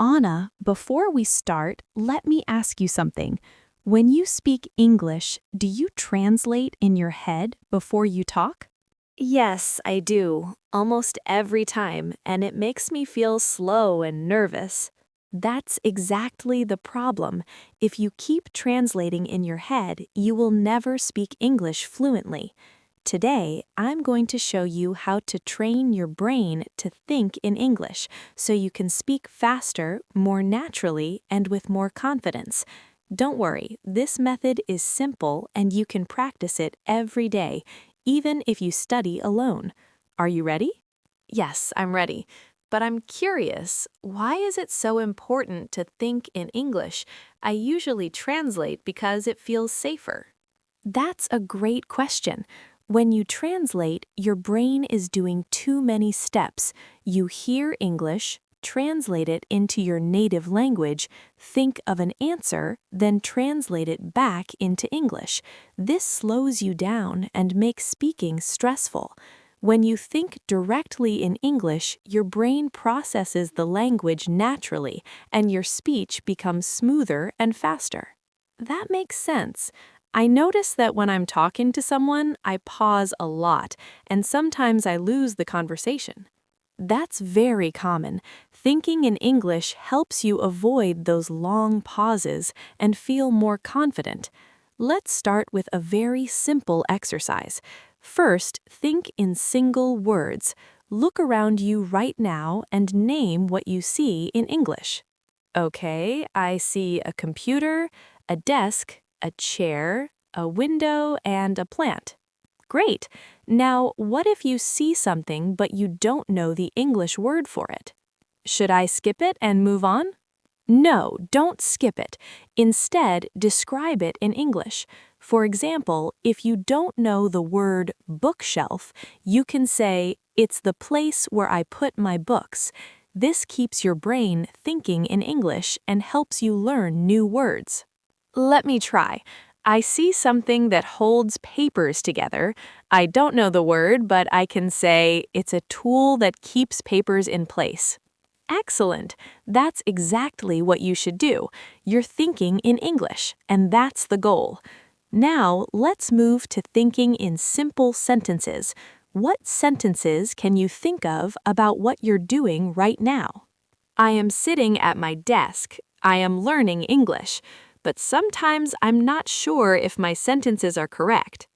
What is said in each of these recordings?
Anna, before we start, let me ask you something. When you speak English, do you translate in your head before you talk? Yes, I do, almost every time, and it makes me feel slow and nervous. That's exactly the problem. If you keep translating in your head, you will never speak English fluently. Today, I'm going to show you how to train your brain to think in English so you can speak faster, more naturally, and with more confidence. Don't worry, this method is simple and you can practice it every day, even if you study alone. Are you ready? Yes, I'm ready. But I'm curious, why is it so important to think in English? I usually translate because it feels safer. That's a great question. When you translate, your brain is doing too many steps. You hear English, translate it into your native language, think of an answer, then translate it back into English. This slows you down and makes speaking stressful. When you think directly in English, your brain processes the language naturally, and your speech becomes smoother and faster. That makes sense. I notice that when I'm talking to someone, I pause a lot, and sometimes I lose the conversation. That's very common. Thinking in English helps you avoid those long pauses and feel more confident. Let's start with a very simple exercise. First, think in single words. Look around you right now and name what you see in English. Okay, I see a computer, a desk, a chair, a window, and a plant. Great! Now, what if you see something but you don't know the English word for it? Should I skip it and move on? No, don't skip it. Instead, describe it in English. For example, if you don't know the word bookshelf, you can say, "It's the place where I put my books." This keeps your brain thinking in English and helps you learn new words. Let me try. I see something that holds papers together. I don't know the word, but I can say it's a tool that keeps papers in place. Excellent. That's exactly what you should do. You're thinking in English, and that's the goal. Now, let's move to thinking in simple sentences. What sentences can you think of about what you're doing right now? I am sitting at my desk. I am learning English. But sometimes I'm not sure if my sentences are correct.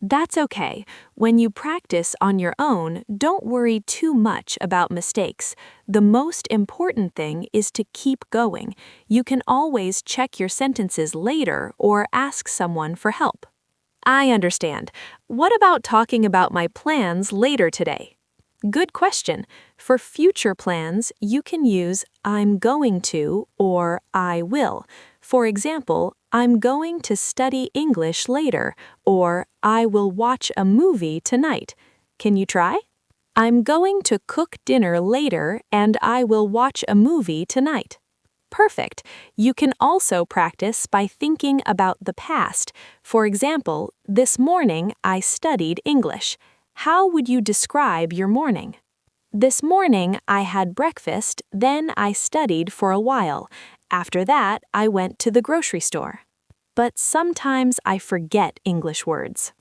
That's okay. When you practice on your own, don't worry too much about mistakes. The most important thing is to keep going. You can always check your sentences later or ask someone for help. I understand. What about talking about my plans later today? Good question. For future plans, you can use I'm going to or I will. For example, I'm going to study English later, or I will watch a movie tonight. Can you try? I'm going to cook dinner later and I will watch a movie tonight. Perfect. You can also practice by thinking about the past. For example, this morning I studied English. How would you describe your morning? This morning I had breakfast, then I studied for a while. After that, I went to the grocery store. But sometimes I forget English words.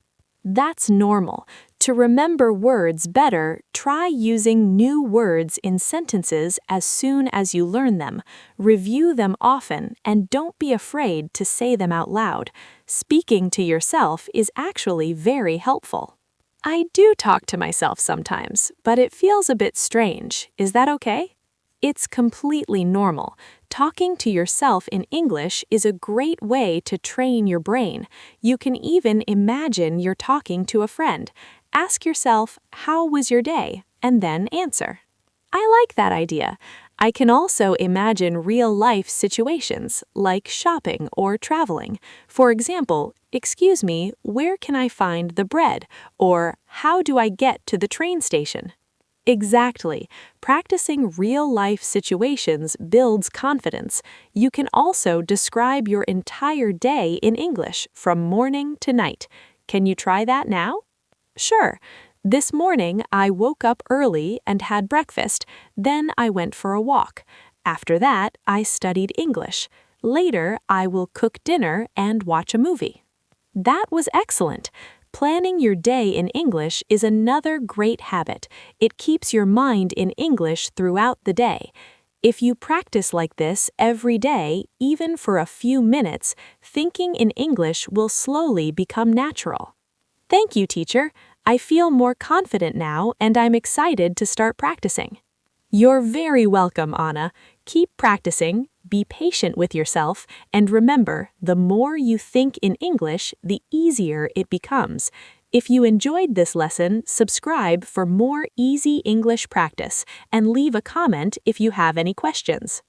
That's normal. To remember words better, try using new words in sentences as soon as you learn them. Review them often and don't be afraid to say them out loud. Speaking to yourself is actually very helpful. I do talk to myself sometimes, but it feels a bit strange. Is that okay? It's completely normal. Talking to yourself in English is a great way to train your brain. You can even imagine you're talking to a friend. Ask yourself, "How was your day?" and then answer. I like that idea. I can also imagine real-life situations, like shopping or traveling. For example, "Excuse me, where can I find the bread?" Or, "How do I get to the train station?" Exactly. Practicing real-life situations builds confidence. You can also describe your entire day in English from morning to night. Can you try that now? Sure. This morning, I woke up early and had breakfast. Then I went for a walk. After that, I studied English. Later, I will cook dinner and watch a movie. That was excellent. Planning your day in English is another great habit. It keeps your mind in English throughout the day. If you practice like this every day, even for a few minutes, thinking in English will slowly become natural. Thank you, teacher. I feel more confident now and I'm excited to start practicing. You're very welcome, Anna. Keep practicing, be patient with yourself, and remember, the more you think in English, the easier it becomes. If you enjoyed this lesson, subscribe for more easy English practice and leave a comment if you have any questions.